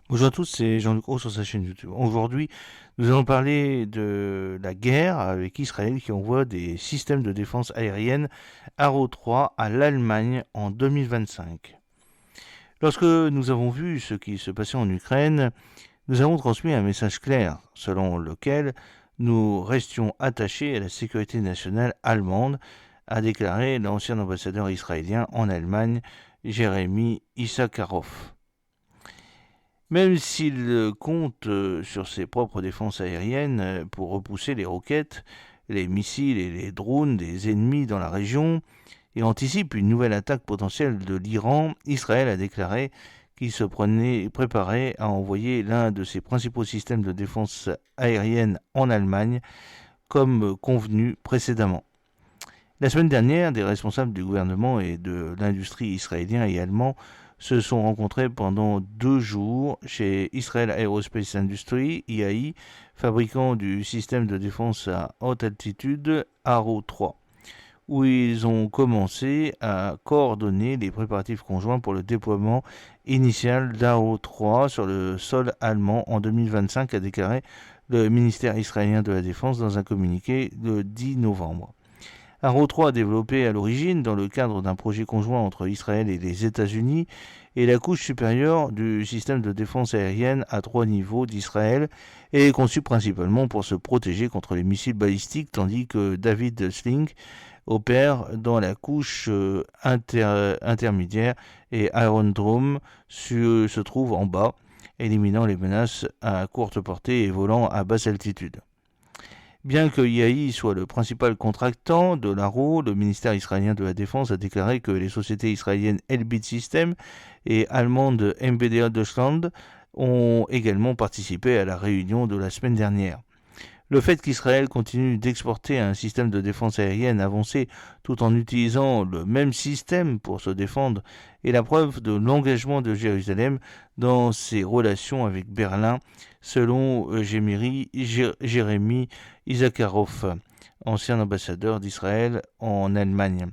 Bonjour à tous, c'est Jean-Luc Roux sur sa chaîne YouTube. Aujourd'hui, nous allons parler de la guerre avec Israël qui envoie des systèmes de défense aérienne Arrow 3 à l'Allemagne en 2025. Lorsque nous avons vu ce qui se passait en Ukraine, nous avons transmis un message clair selon lequel nous restions attachés à la sécurité nationale allemande, a déclaré l'ancien ambassadeur israélien en Allemagne, Jérémy Issacharoff. Même s'il compte sur ses propres défenses aériennes pour repousser les roquettes, les missiles et les drones des ennemis dans la région et anticipe une nouvelle attaque potentielle de l'Iran, Israël a déclaré qu'il se préparait à envoyer l'un de ses principaux systèmes de défense aérienne en Allemagne, comme convenu précédemment. La semaine dernière, des responsables du gouvernement et de l'industrie israélien et allemand se sont rencontrés pendant 2 jours chez Israel Aerospace Industry, IAI, fabricant du système de défense à haute altitude Arrow 3, où ils ont commencé à coordonner les préparatifs conjoints pour le déploiement initial d'Arrow 3 sur le sol allemand en 2025, a déclaré le ministère israélien de la Défense dans un communiqué le 10 novembre. Arrow 3 développé à l'origine dans le cadre d'un projet conjoint entre Israël et les États-Unis est la couche supérieure du système de défense aérienne à 3 niveaux d'Israël et est conçu principalement pour se protéger contre les missiles balistiques, tandis que David Sling opère dans la couche intermédiaire et Iron Dome se trouve en bas, éliminant les menaces à courte portée et volant à basse altitude. Bien que IAI soit le principal contractant de l'ARO, le ministère israélien de la Défense a déclaré que les sociétés israéliennes Elbit Systems et allemandes MBDA Deutschland ont également participé à la réunion de la semaine dernière. Le fait qu'Israël continue d'exporter un système de défense aérienne avancé tout en utilisant le même système pour se défendre est la preuve de l'engagement de Jérusalem dans ses relations avec Berlin, selon Jérémy Issacharoff, ancien ambassadeur d'Israël en Allemagne.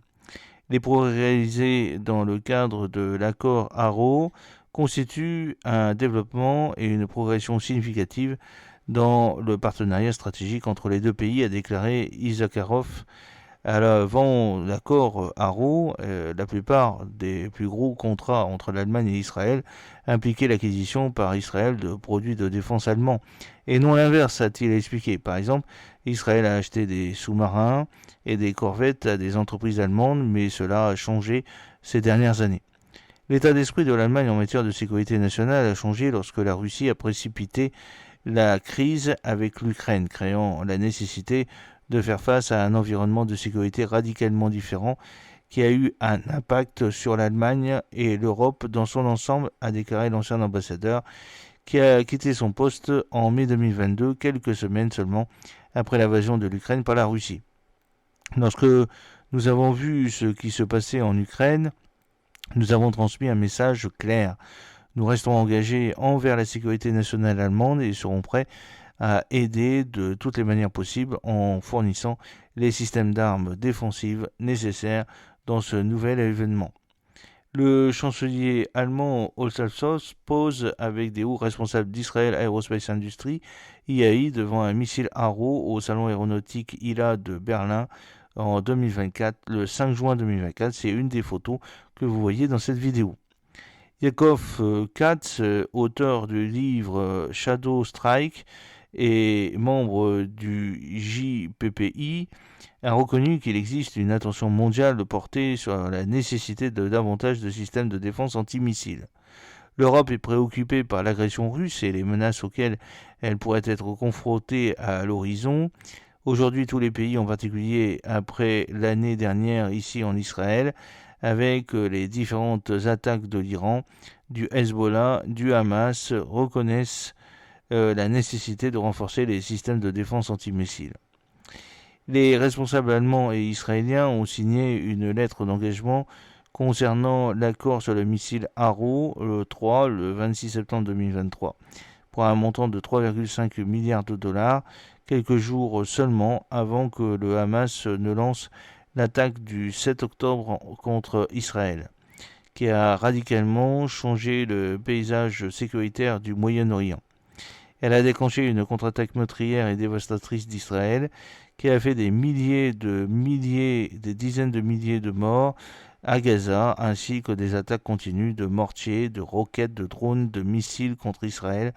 Les progrès réalisés dans le cadre de l'accord Arrow constituent un développement et une progression significative dans le partenariat stratégique entre les deux pays, a déclaré Issacharoff. Avant l'accord Arrow, la plupart des plus gros contrats entre l'Allemagne et Israël impliquaient l'acquisition par Israël de produits de défense allemands, et non l'inverse, a-t-il expliqué. Par exemple, Israël a acheté des sous-marins et des corvettes à des entreprises allemandes, mais cela a changé ces dernières années. L'état d'esprit de l'Allemagne en matière de sécurité nationale a changé lorsque la Russie a précipité la crise avec l'Ukraine, créant la nécessité de faire face à un environnement de sécurité radicalement différent qui a eu un impact sur l'Allemagne et l'Europe dans son ensemble, a déclaré l'ancien ambassadeur qui a quitté son poste en mai 2022, quelques semaines seulement après l'invasion de l'Ukraine par la Russie. Lorsque nous avons vu ce qui se passait en Ukraine, nous avons transmis un message clair. Nous restons engagés envers la sécurité nationale allemande et serons prêts à aider de toutes les manières possibles en fournissant les systèmes d'armes défensives nécessaires dans ce nouvel événement. Le chancelier allemand Olaf Scholz pose avec des hauts responsables d'Israel Aerospace Industry, IAI, devant un missile Arrow au salon aéronautique ILA de Berlin en 2024, le 5 juin 2024. C'est une des photos que vous voyez dans cette vidéo. Yakov Katz, auteur du livre Shadow Strike et membre du JPPI, a reconnu qu'il existe une attention mondiale portée sur la nécessité de davantage de systèmes de défense antimissiles. L'Europe est préoccupée par l'agression russe et les menaces auxquelles elle pourrait être confrontée à l'horizon. Aujourd'hui, tous les pays, en particulier après l'année dernière ici en Israël, avec les différentes attaques de l'Iran, du Hezbollah, du Hamas, reconnaissent la nécessité de renforcer les systèmes de défense antimissiles. Les responsables allemands et israéliens ont signé une lettre d'engagement concernant l'accord sur le missile Arrow le 3 le 26 septembre 2023 pour un montant de 3,5 milliards de dollars, quelques jours seulement avant que le Hamas ne lance l'attaque du 7 octobre contre Israël, qui a radicalement changé le paysage sécuritaire du Moyen-Orient. Elle a déclenché une contre-attaque meurtrière et dévastatrice d'Israël qui a fait des dizaines de milliers de morts à Gaza, ainsi que des attaques continues de mortiers, de roquettes, de drones, de missiles contre Israël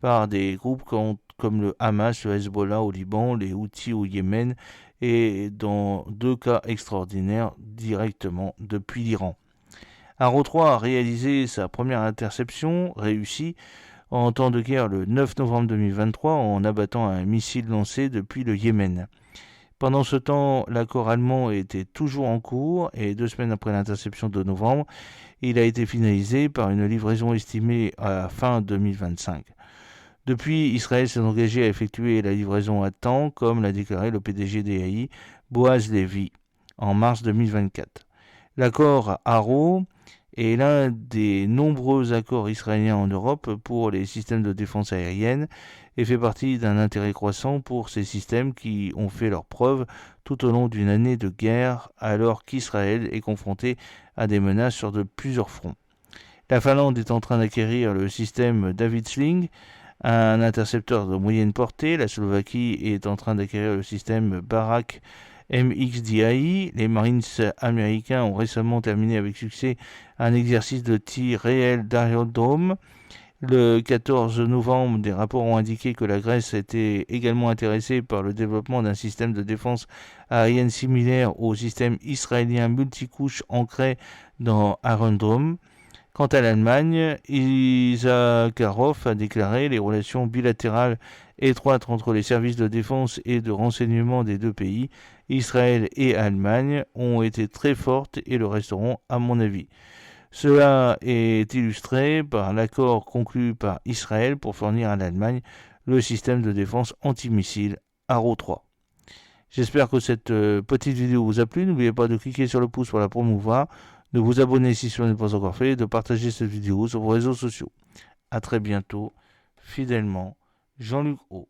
par des groupes comme le Hamas, le Hezbollah au Liban, les Houthis au Yémen et dans 2 cas extraordinaires directement depuis l'Iran. Arrow 3 a réalisé sa première interception réussie en temps de guerre le 9 novembre 2023 en abattant un missile lancé depuis le Yémen. Pendant ce temps, l'accord allemand était toujours en cours et 2 semaines après l'interception de novembre, il a été finalisé par une livraison estimée à fin 2025. Depuis, Israël s'est engagé à effectuer la livraison à temps, comme l'a déclaré le PDG d'EAI, Boaz Levy, en mars 2024. L'accord Arrow est l'un des nombreux accords israéliens en Europe pour les systèmes de défense aérienne et fait partie d'un intérêt croissant pour ces systèmes qui ont fait leurs preuves tout au long d'une année de guerre alors qu'Israël est confronté à des menaces sur plusieurs fronts. La Finlande est en train d'acquérir le système David Sling, un intercepteur de moyenne portée. La Slovaquie est en train d'acquérir le système Barak MXDI. Les Marines américains ont récemment terminé avec succès un exercice de tir réel d'Iron Dome. Le 14 novembre, des rapports ont indiqué que la Grèce était également intéressée par le développement d'un système de défense aérienne similaire au système israélien multicouche ancré dans Iron Dome. Quant à l'Allemagne, Isakharov a déclaré les relations bilatérales étroites entre les services de défense et de renseignement des 2 pays, Israël et Allemagne, ont été très fortes et le resteront à mon avis. Cela est illustré par l'accord conclu par Israël pour fournir à l'Allemagne le système de défense antimissile Arrow 3. J'espère que cette petite vidéo vous a plu. N'oubliez pas de cliquer sur le pouce pour la promouvoir, de vous abonner si ce n'est pas encore fait et de partager cette vidéo sur vos réseaux sociaux. A très bientôt, fidèlement, Jean-Luc O.